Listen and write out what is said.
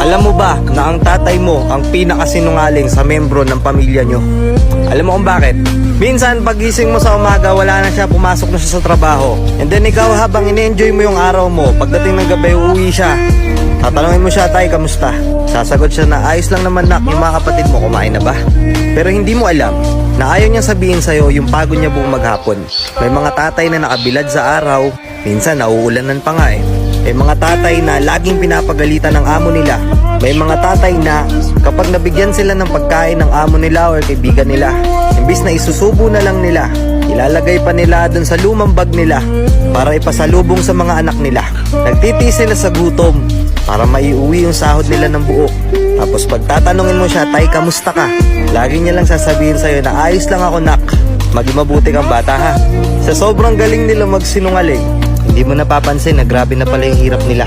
Alam mo ba na ang tatay mo ang pinakasinungaling sa membro ng pamilya nyo? Alam mo kung bakit? Minsan pagising mo sa umaga, wala na siya, pumasok na siya sa trabaho. And then ikaw habang ine-enjoy mo yung araw mo, pagdating ng gabi uuwi siya. Tatanungin mo siya, tay, kamusta? Sasagot siya na ayos lang naman nak, yung mga kapatid mo kumain na ba? Pero hindi mo alam na ayaw niya sabihin sa'yo yung pagod niya buong maghapon. May mga tatay na nakabilad sa araw, minsan nauulanan pa nga eh. May mga tatay na laging pinapagalitan ng amo nila. May mga tatay na kapag nabigyan sila ng pagkain ng amo nila or kaibigan nila, imbis na isusubo na lang nila, ilalagay pa nila dun sa lumang bag nila para ipasalubong sa mga anak nila. Nagtitiis sila sa gutom para maiuwi yung sahod nila ng buo. Tapos pag tatanungin mo siya, tay, kamusta ka? Lagi niya lang sasabihin sa'yo na ayos lang ako nak, maging mabuti kang bata ha. Sa sobrang galing nila magsinungaling, hindi mo napapansin na grabe na pala yung hirap nila.